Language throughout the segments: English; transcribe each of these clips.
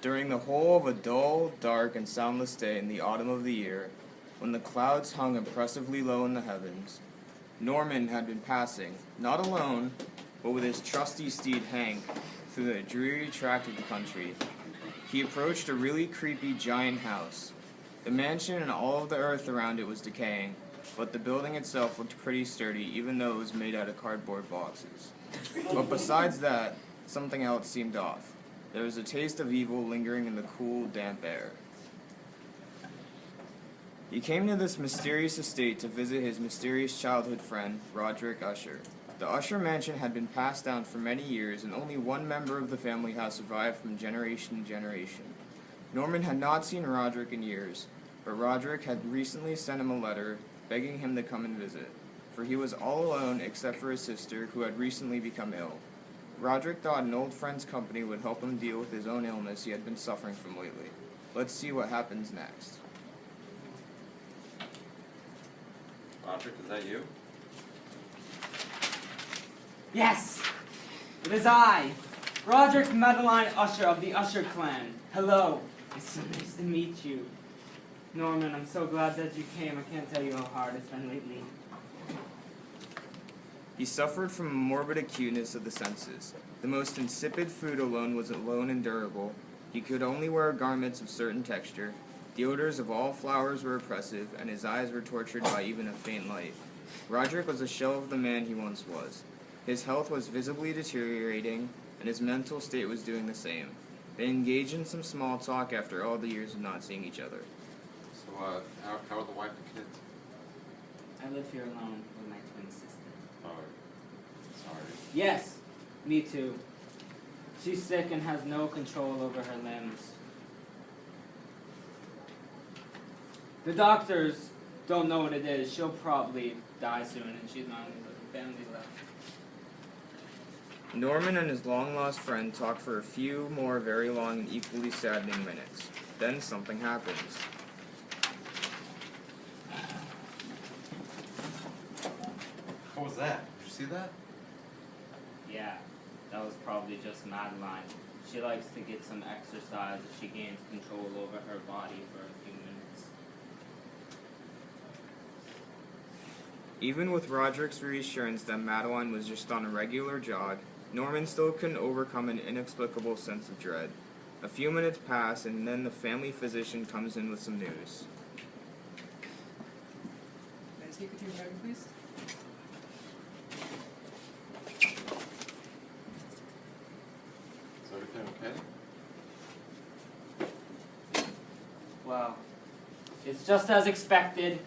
During the whole of a dull, dark, and soundless day in the autumn of the year, when the clouds hung impressively low in the heavens, Norman had been passing, not alone, but with his trusty steed Hank, through the dreary tract of the country. He approached a really creepy giant house. The mansion and all of the earth around it was decaying, but the building itself looked pretty sturdy, even though it was made out of cardboard boxes. But besides that, something else seemed off. There was a taste of evil lingering in the cool, damp air. He came to this mysterious estate to visit his mysterious childhood friend, Roderick Usher. The Usher mansion had been passed down for many years, and only one member of the family has survived from generation to generation. Norman had not seen Roderick in years, but Roderick had recently sent him a letter begging him to come and visit, for he was all alone except for his sister, who had recently become ill. Roderick thought an old friend's company would help him deal with his own illness he had been suffering from lately. Let's see what happens next. Roderick, is that you? Yes, it is I, Roderick Madeline Usher of the Usher clan. Hello, it's so nice to meet you. Norman, I'm so glad that you came. I can't tell you how hard it's been lately. He suffered from a morbid acuteness of the senses. The most insipid food alone was alone and durable. He could only wear garments of certain texture. The odors of all flowers were oppressive, and his eyes were tortured by even a faint light. Roderick was a shell of the man he once was. His health was visibly deteriorating, and his mental state was doing the same. They engaged in some small talk after all the years of not seeing each other. So, how are the wife and kids? I live here alone with my twin sister. Oh, sorry. Yes, me too. She's sick and has no control over her limbs. The doctors don't know what it is. She'll probably die soon, and she's not only the family left. Norman and his long-lost friend talk for a few more very long and equally saddening minutes. Then something happens. What was that? Did you see that? Yeah, that was probably just Madeline. She likes to get some exercise as she gains control over her body for a few minutes. Even with Roderick's reassurance that Madeline was just on a regular jog, Norman still couldn't overcome an inexplicable sense of dread. A few minutes pass, and then the family physician comes in with some news. May I speak with you, Dragon, please? Is everything okay? Well, it's just as expected.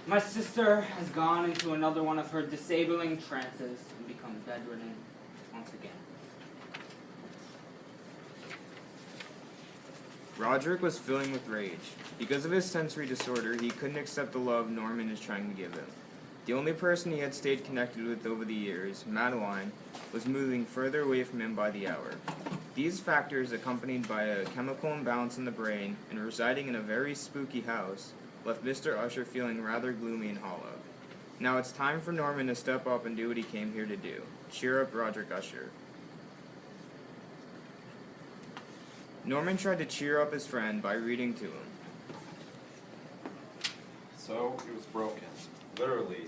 My sister has gone into another one of her disabling trances and become bedridden once again. Roderick was filling with rage. Because of his sensory disorder, he couldn't accept the love Norman is trying to give him. The only person he had stayed connected with over the years, Madeline, was moving further away from him by the hour. These factors, accompanied by a chemical imbalance in the brain and residing in a very spooky house, left Mr. Usher feeling rather gloomy and hollow. Now it's time for Norman to step up and do what he came here to do. Cheer up Roderick Usher. Norman tried to cheer up his friend by reading to him. So he was broken. Literally,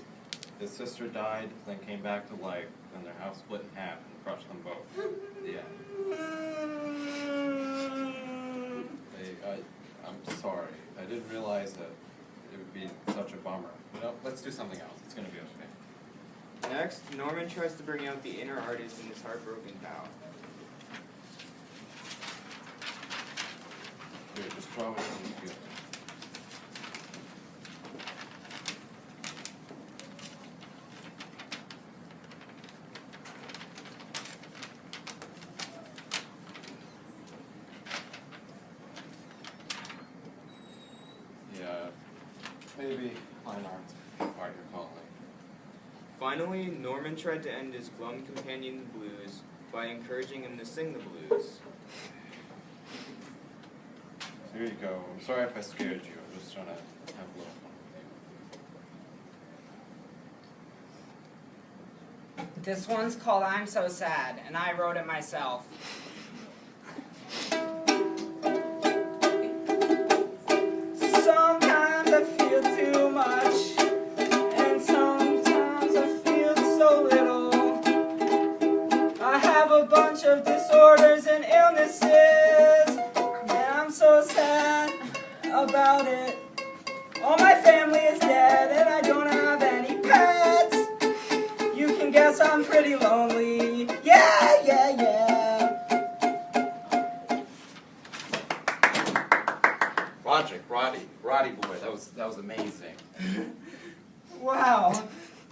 his sister died, then came back to life, and their house split in half and crushed them both. The end. I'm sorry. I didn't realize that it would be such a bummer. You know, let's do something else. It's going to be okay. Next, Norman tries to bring out the inner artist in his heartbroken pal. Here, just draw what you feel. Yeah, maybe fine art's part you're calling. Finally, Norman tried to end his glum companion's blues by encouraging him to sing the blues. Here you go. I'm sorry if I scared you. I'm just trying to have a little fun. This one's called I'm So Sad, and I wrote it myself. I'm pretty lonely. Yeah, yeah, yeah. Roddy boy, that was amazing. Wow.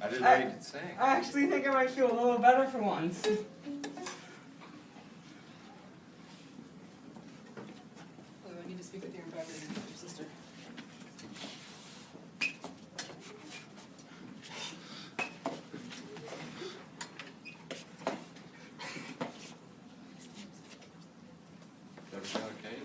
I didn't know you could sing. I actually think I might feel a little better for once. Hello, I need to speak with you in private, your sister. Everything okay?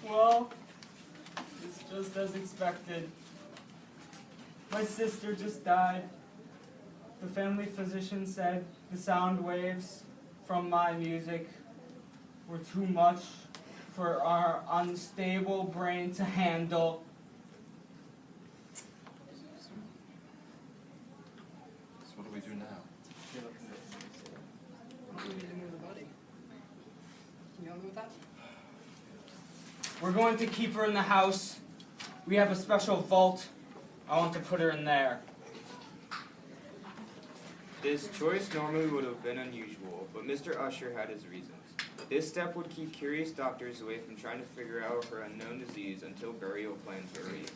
Well, it's just as expected. My sister just died. The family physician said the sound waves from my music were too much for our unstable brain to handle. So what do we do now? We need to move the body. Can you help me with that? We're going to keep her in the house. We have a special vault. I want to put her in there. This choice normally would have been unusual, but Mr. Usher had his reasons. This step would keep curious doctors away from trying to figure out her unknown disease until burial plans were arranged.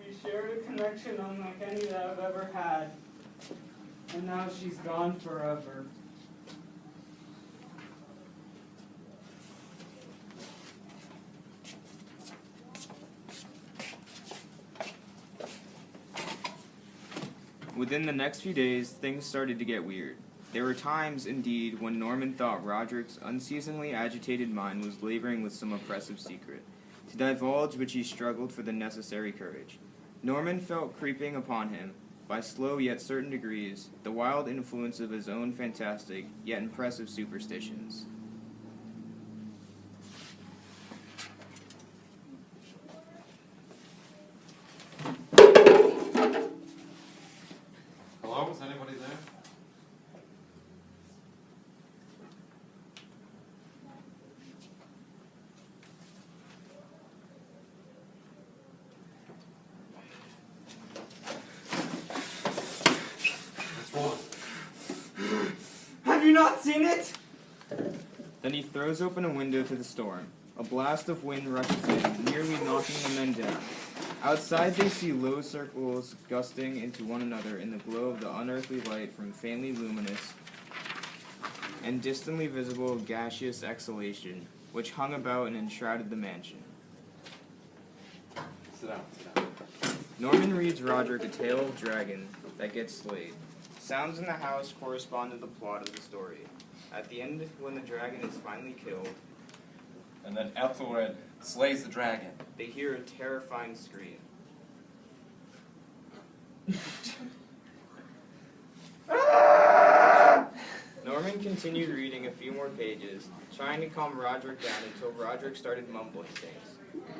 We shared a connection unlike any that I've ever had. And now she's gone forever. Within the next few days, things started to get weird. There were times, indeed, when Norman thought Roderick's unseasonably agitated mind was laboring with some oppressive secret, to divulge which he struggled for the necessary courage. Norman felt creeping upon him, by slow yet certain degrees, the wild influence of his own fantastic yet impressive superstitions. Hello, is anybody there? What's wrong? Have you not seen it? Then he throws open a window to the storm. A blast of wind rushes in, nearly knocking the men down. Outside they see low circles gusting into one another in the glow of the unearthly light from faintly luminous and distantly visible gaseous exhalation, which hung about and enshrouded the mansion. Sit down, sit down. Norman reads Roderick a tale of dragon that gets slayed. Sounds in the house correspond to the plot of the story. At the end, when the dragon is finally killed, And then Ethelred slays the dragon. they hear a terrifying scream. Norman continued reading a few more pages, trying to calm Roderick down until Roderick started mumbling things.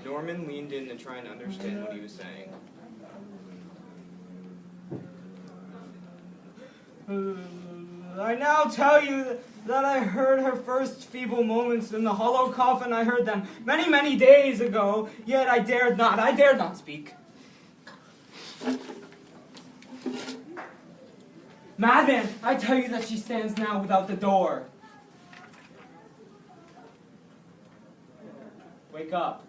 Norman leaned in to try and understand what he was saying. I now tell you that I heard her first feeble moments in the hollow coffin. I heard them many, many days ago, yet I dared not speak. Madman, I tell you that she stands now without the door. Wake up.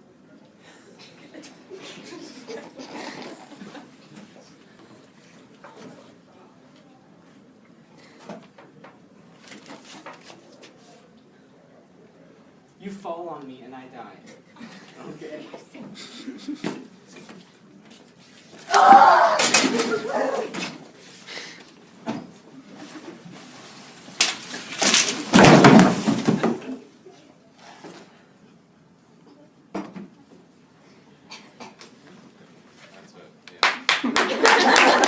You fall on me and I die. Okay.